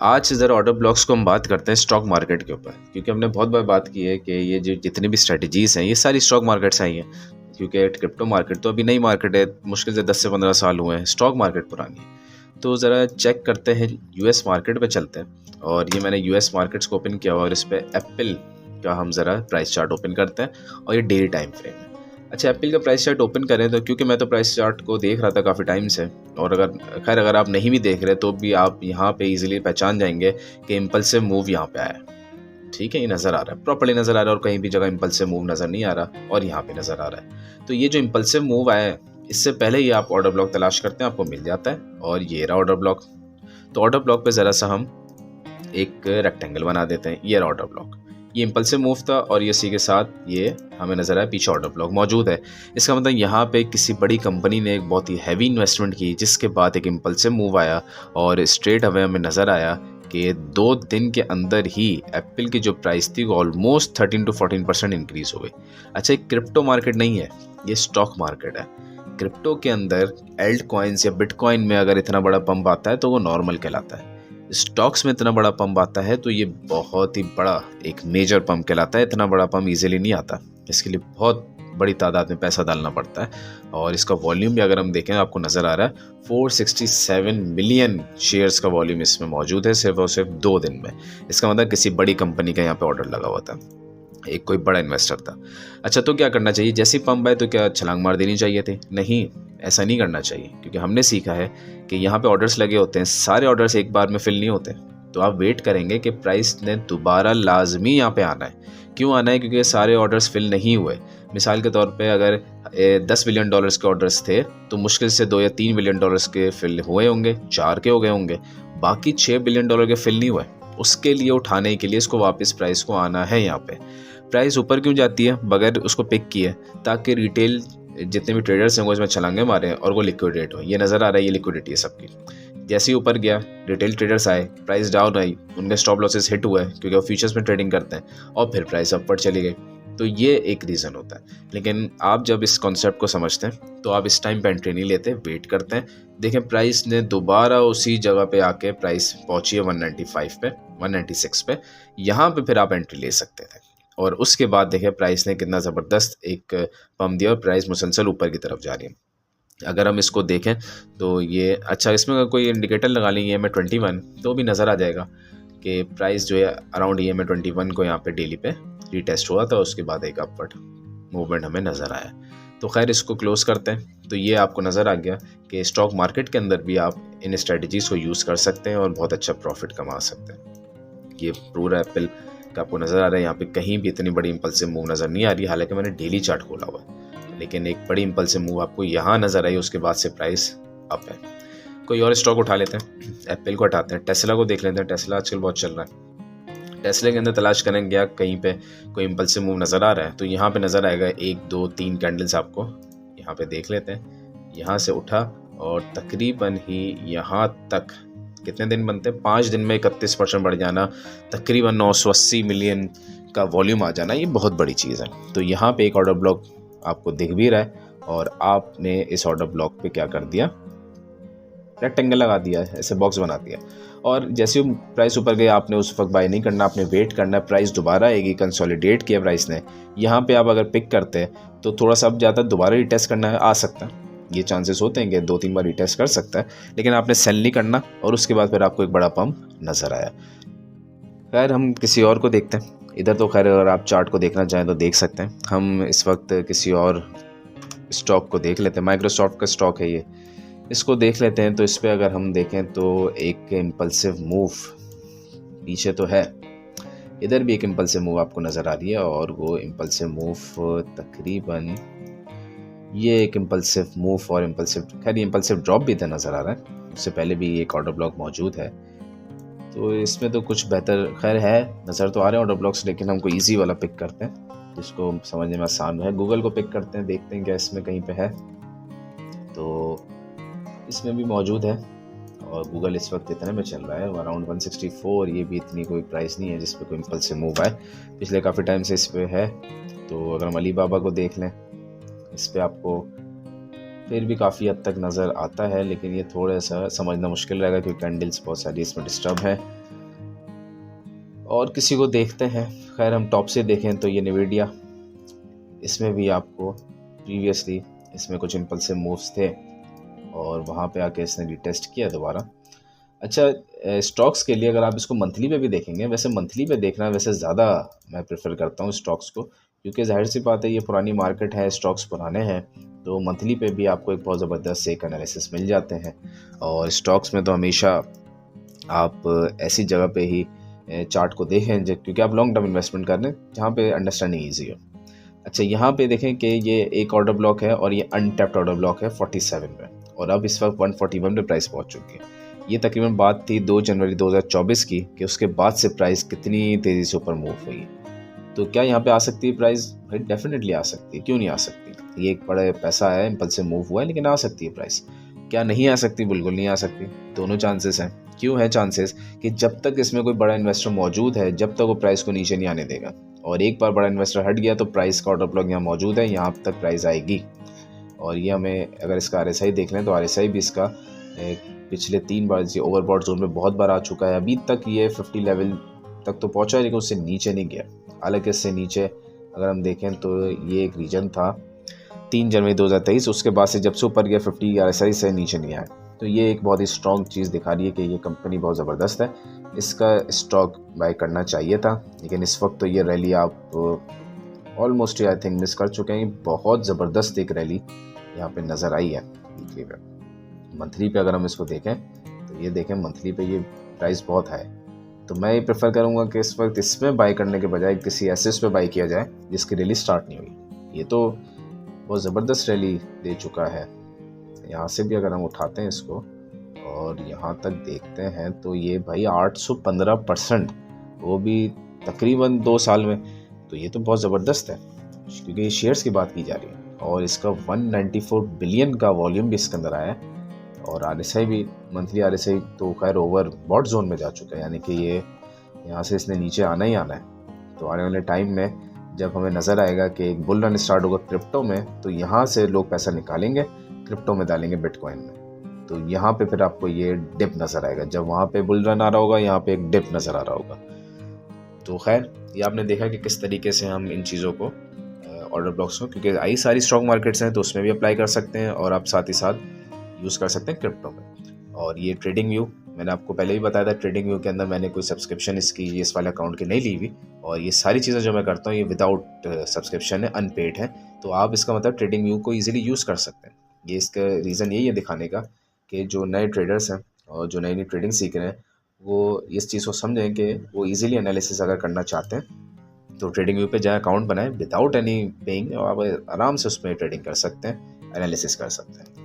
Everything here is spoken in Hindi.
आज ज़रा ऑर्डर ब्लॉक्स को हम बात करते हैं स्टॉक मार्केट के ऊपर, क्योंकि हमने बहुत बार बात की है कि ये जो जितनी भी स्ट्रेटजीज़ हैं ये सारी स्टॉक मार्केट से आई हैं। क्योंकि क्रिप्टो मार्केट तो अभी नई मार्केट है, मुश्किल से 10 से 15 साल हुए हैं, स्टॉक मार्केट पुरानी है। तो ज़रा चेक करते हैं, यूएस मार्केट पे चलते हैं। और ये मैंने यूएस मार्केट्स को ओपन किया हुआ और इस पर एप्पल का हम ज़रा प्राइस चार्ट ओपन करते हैं और ये डेली टाइम फ्रेम है। अच्छा, एप्पल का प्राइस चार्ट ओपन करें तो क्योंकि मैं तो प्राइस चार्ट को देख रहा था काफ़ी टाइम से, और अगर आप नहीं भी देख रहे तो भी आप यहाँ पे इजीली पहचान जाएंगे कि इम्पल्सिव मूव यहाँ पे आया है। ठीक है, ये नज़र आ रहा है, प्रॉपर्ली नज़र आ रहा है, और कहीं भी जगह इम्पल्सिव मूव नज़र नहीं आ रहा और यहाँ पे नज़र आ रहा है। तो ये जो इम्पल्सिव मूव आया है, इससे पहले ही आप ऑर्डर ब्लॉक तलाश करते हैं, आपको मिल जाता है, और ये रहा ऑर्डर ब्लॉक। तो ऑर्डर ब्लॉक पे ज़रा सा हम एक रेक्टेंगल बना देते हैं, ये ऑर्डर ब्लॉक। ये इम्पल्सिव मूव था और इसी के साथ ये हमें नज़र आया पीछे ऑर्डर ब्लॉक मौजूद है। इसका मतलब यहाँ पे किसी बड़ी कंपनी ने एक बहुत ही हैवी इन्वेस्टमेंट की, जिसके बाद एक इम्पल्सिव मूव आया और स्ट्रेट अवे हमें नज़र आया कि 2 दिन के अंदर ही एप्पल की जो प्राइस थी वो ऑलमोस्ट 13 to 14% इंक्रीज हो गई। अच्छा, एक क्रिप्टो मार्केट नहीं है, ये स्टॉक मार्केट है। क्रिप्टो के अंदर एल्ट कॉइन्स या बिटकॉइन में अगर इतना बड़ा पंप आता है तो वो नॉर्मल कहलाता है। स्टॉक्स में इतना बड़ा पंप आता है तो ये बहुत ही बड़ा एक मेजर पंप कहलाता है। इतना बड़ा पंप इजीली नहीं आता, इसके लिए बहुत बड़ी तादाद में पैसा डालना पड़ता है। और इसका वॉल्यूम भी अगर हम देखें आपको नज़र आ रहा है 467 मिलियन शेयर्स का वॉल्यूम इसमें मौजूद है सिर्फ और सिर्फ 2 दिन में। इसका मतलब किसी बड़ी कंपनी का यहाँ पे ऑर्डर लगा हुआ था, एक कोई बड़ा इन्वेस्टर था। अच्छा, तो क्या करना चाहिए? जैसे ही पंप आए तो क्या छलांग मार देनी चाहिए थी? नहीं, ऐसा नहीं करना चाहिए, क्योंकि हमने सीखा है कि यहाँ पे ऑर्डर्स लगे होते हैं, सारे ऑर्डर्स एक बार में फिल नहीं होते। तो आप वेट करेंगे कि प्राइस ने दोबारा लाजमी यहाँ पे आना है। क्यों आना है? क्योंकि सारे ऑर्डर्स फिल नहीं हुए। मिसाल के तौर पे अगर 10 बिलियन डॉलर्स के ऑर्डर्स थे तो मुश्किल से 2 या 3 बिलियन डॉलर्स के फिल हुए होंगे, 4 के हो गए होंगे, बाकी 6 बिलियन डॉलर के फिल नहीं हुए। उसके लिए उठाने के लिए इसको वापस प्राइस को आना है। यहाँ पे प्राइस ऊपर क्यों जाती है बगैर उसको पिक किए? ताकि रिटेल जितने भी ट्रेडर्स हैं वो इसमें छलांगे मारें और वो लिक्विडेट हो। ये नज़र आ रहा है, ये लिक्विडिटी है सबकी। जैसे ही ऊपर गया, रिटेल ट्रेडर्स आए, प्राइस डाउन आई, उनके स्टॉप लॉसेस हिट हुए क्योंकि वो फ्यूचर्स में ट्रेडिंग करते हैं, और फिर प्राइस अपवर्ड चली गई। तो ये एक रीज़न होता है। लेकिन आप जब इस कॉन्सेप्ट को समझते हैं तो आप इस टाइम पे एंट्री नहीं लेते, वेट करते हैं। देखें, प्राइस ने दोबारा उसी जगह पे आके प्राइस पहुंची है 195 पे, 196 पे, यहाँ पे फिर आप एंट्री ले सकते थे। और उसके बाद देखें प्राइस ने कितना ज़बरदस्त एक पंप दिया और प्राइस मुसलसल ऊपर की तरफ जा रही है। अगर हम इसको देखें तो ये अच्छा, इसमें अगर कोई इंडिकेटर लगा लें EMA 21 तो भी नज़र आ जाएगा कि प्राइस जो है अराउंड EMA 21 को यहाँ पे डेली पे रीटेस्ट हुआ था, उसके बाद एक अपवर्ड मूवमेंट हमें नज़र आया। तो खैर, इसको क्लोज़ करते हैं। तो ये आपको नज़र आ गया कि स्टॉक मार्केट के अंदर भी आप इन स्ट्रेटजीज़ को यूज़ कर सकते हैं और बहुत अच्छा प्रॉफिट कमा सकते हैं। ये पूरा एप्पल का आपको नज़र आ रहा है, यहाँ पे कहीं भी इतनी बड़ी इंपल्सिव मूव नज़र नहीं आ रही, हालांकि मैंने डेली चार्ट खोला हुआ है, लेकिन एक बड़ी इंपल्सिव मूव आपको यहाँ नज़र आई, उसके बाद से प्राइस अप है। कोई और स्टॉक उठा लेते हैं, एप्पल को हटाते हैं, टेस्ला को देख लेते हैं। टेस्ला आजकल बहुत चल रहा है। टेस्ला के अंदर तलाश करेंगे क्या कहीं पे कोई इंपल्सिव मूव नज़र आ रहा है? तो यहाँ पे नज़र आएगा 1 2 3 कैंडल्स आपको यहाँ पे देख लेते हैं। यहाँ से उठा और तकरीबन ही यहाँ तक कितने दिन बनते हैं? 5 दिन में 31% बढ़ जाना, तकरीबन 980 मिलियन का वॉल्यूम आ जाना, ये बहुत बड़ी चीज़ है। तो यहाँ पे एक ऑर्डर ब्लॉक आपको दिख भी रहा है और आपने इस ऑर्डर ब्लॉक पे क्या कर दिया? रेक्टेंगल लगा दिया है, ऐसे बॉक्स बना दिया। और जैसे ही प्राइस ऊपर गया, आपने उस वक्त बाय नहीं करना, आपने वेट करना है, प्राइस दोबारा आएगी। कंसोलिडेट किया प्राइस ने, यहाँ पे आप अगर पिक करते हैं तो थोड़ा सा अब ज़्यादा दोबारा रिटेस्ट करना है, आ सकता है, ये चांसेस होते हैं कि 2-3 बार रिटेस्ट कर सकता है, लेकिन आपने सेल नहीं करना। और उसके बाद फिर आपको एक बड़ा पंप नज़र आया। खैर, हम किसी और को देखते हैं। इधर तो खैर अगर आप चार्ट को देखना चाहें तो देख सकते हैं। हम इस वक्त किसी और स्टॉक को देख लेते हैं। माइक्रोसॉफ्ट का स्टॉक है ये, इसको देख लेते हैं। तो इस पर अगर हम देखें तो एक इम्पल्सिव मूव पीछे तो है, इधर भी एक इम्पल्सिव मूव आपको नज़र आ रही है, और वो इम्पल्सिव मूव तकरीबन ये एक इम्पल्सिव मूव और इम्पल्सिव, खैर ये इम्पल्सिव ड्रॉप भी इधर नज़र आ रहा है। उससे पहले भी एक ऑर्डर ब्लॉक मौजूद है, तो इसमें तो कुछ बेहतर खैर है, नज़र तो आ रहे हैं ऑर्डर ब्लॉक्स, लेकिन हमको ईजी वाला पिक करते हैं जिसको समझने में आसान है। गूगल को पिक करते हैं, देखते हैं क्या इसमें कहीं पे है। तो इसमें भी मौजूद है, और गूगल इस वक्त इतने में चल रहा है अराउंड 164। ये भी इतनी कोई प्राइस नहीं है जिस पे कोई इम्पल्सिव मूव आए, पिछले काफ़ी टाइम से इस पे है। तो अगर हम अलीबाबा को देख लें, इस पे आपको फिर भी काफ़ी हद तक नज़र आता है, लेकिन ये थोड़ा सा समझना मुश्किल रहेगा क्योंकि कैंडल्स बहुत सारी इसमें डिस्टर्ब है। और किसी को देखते हैं। खैर हम टॉप से देखें तो ये NVIDIA, इसमें भी आपको प्रीवियसली इसमें कुछ इम्पल्सिव मूव्स थे और वहाँ पे आके इसने रिटेस्ट किया दोबारा। अच्छा, स्टॉक्स के लिए अगर आप इसको मंथली पे भी देखेंगे, वैसे मंथली पे देखना वैसे ज़्यादा मैं प्रेफर करता हूँ स्टॉक्स को, क्योंकि जाहिर सी बात है ये पुरानी मार्केट है, स्टॉक्स पुराने हैं, तो मंथली पे भी आपको एक बहुत ज़बरदस्त एक एनालिसिस मिल जाते हैं। और स्टॉक्स में तो हमेशा आप ऐसी जगह पे ही चार्ट को देखें क्योंकि आप लॉन्ग टर्म इन्वेस्टमेंट कर रहे हैं जहाँ पे अंडरस्टैंडिंग ईजी हो। अच्छा, यहाँ पे देखें कि ये एक ऑर्डर ब्लॉक है और ये अनटैप्ड ऑर्डर ब्लॉक है 47 पे, और अब इस वक्त 141 पे प्राइस पहुँच चुकी है। ये तकरीबन बात थी 2 जनवरी 2024 की कि उसके बाद से प्राइस कितनी तेज़ी से ऊपर मूव हुई है। तो क्या यहाँ पे आ सकती है प्राइस? भाई डेफिनेटली आ सकती है, क्यों नहीं आ सकती। ये एक बड़ा पैसा है, इम्पल्सिव मूव हुआ है, लेकिन आ सकती है प्राइस। क्या नहीं आ सकती? बिल्कुल नहीं आ सकती। दोनों चांसेस हैं। क्यों है चांसेस? कि जब तक इसमें कोई बड़ा इन्वेस्टर मौजूद है, जब तक वो प्राइस को नीचे नहीं आने देगा, और एक बार बड़ा इन्वेस्टर हट गया तो प्राइस का ऑर्डर ब्लॉक यहाँ मौजूद है, यहाँ तक प्राइस आएगी। और ये हमें अगर इसका RSI देख लें तो RSI भी इसका पिछले 3 बार ये ओवरबॉट जोन में बहुत बार आ चुका है। अभी तक ये 50 लेवल तक तो पहुंचा है, लेकिन उससे नीचे नहीं गया। हालांकि इससे नीचे अगर हम देखें तो ये एक रीजन था 3 जनवरी 2023, उसके बाद से जब से ऊपर गया 50 RSI से नीचे नहीं आया। तो ये एक बहुत ही स्ट्रॉन्ग चीज़ दिखा रही है कि ये कंपनी बहुत ज़बरदस्त है, इसका स्टॉक बाय करना चाहिए था। लेकिन इस वक्त तो ये रैली आप ऑलमोस्ट आई थिंक मिस कर चुके हैं। बहुत ज़बरदस्त एक रैली यहाँ पे नज़र आई है वीकली पे। मंथली पे अगर हम इसको देखें तो ये देखें मंथली पे ये प्राइस बहुत है। तो मैं ये प्रेफर करूँगा कि इस वक्त इसमें बाई करने के बजाय किसी एसेट पे बाई किया जाए जिसकी रैली स्टार्ट नहीं हुई। ये तो बहुत ज़बरदस्त रैली दे चुका है। यहाँ से भी अगर हम उठाते हैं इसको और यहाँ तक देखते हैं तो ये भाई 815%, वो भी तकरीबन 2 साल में। तो ये तो बहुत ज़बरदस्त है, क्योंकि ये शेयर्स की बात की जा रही है और इसका 194 बिलियन का वॉल्यूम भी इसके अंदर आया है। और RSI भी, मंथली RSI तो खैर ओवर बॉट जोन में जा चुका है, यानी कि ये यहाँ से इसने नीचे आना ही आना है। तो आने वाले टाइम में जब हमें नज़र आएगा कि एक बुल रन स्टार्ट होगा क्रिप्टो में, तो यहाँ से लोग पैसा निकालेंगे, क्रिप्टो में डालेंगे, बिटकॉइन में। तो यहाँ पे फिर आपको ये डिप नज़र आएगा। जब वहाँ पे बुल रन आ रहा होगा, यहाँ पे एक डिप नज़र आ रहा होगा। तो खैर ये आपने देखा कि किस तरीके से हम इन चीज़ों को ऑर्डर ब्लॉक्स को, क्योंकि आई सारी स्टॉक मार्केट्स हैं तो उसमें भी अप्लाई कर सकते हैं, और आप साथ ही साथ यूज़ कर सकते हैं क्रिप्टो में। और ये ट्रेडिंग व्यू मैंने आपको पहले भी बताया था, ट्रेडिंग व्यू के अंदर मैंने कोई सब्सक्रिप्शन इसकी इस वाले अकाउंट की नहीं ली हुई, और ये सारी चीज़ें जो मैं करता हूँ ये विदाउट सब्सक्रिप्शन है, अनपेड है। तो आप इसका मतलब ट्रेडिंग व्यू को ईजिली यूज़ कर सकते हैं। ये इसका रीज़न यही है दिखाने का कि जो नए ट्रेडर्स हैं और जो नई नई ट्रेडिंग सीख रहे हैं, वो इस चीज़ को समझें कि वो ईजिली एनालिसिस अगर करना चाहते हैं तो ट्रेडिंग व्यू पे जाए, अकाउंट बनाएं विदाउट एनी पेइंग, और आप आराम से उसमें ट्रेडिंग कर सकते हैं, एनालिसिस कर सकते हैं।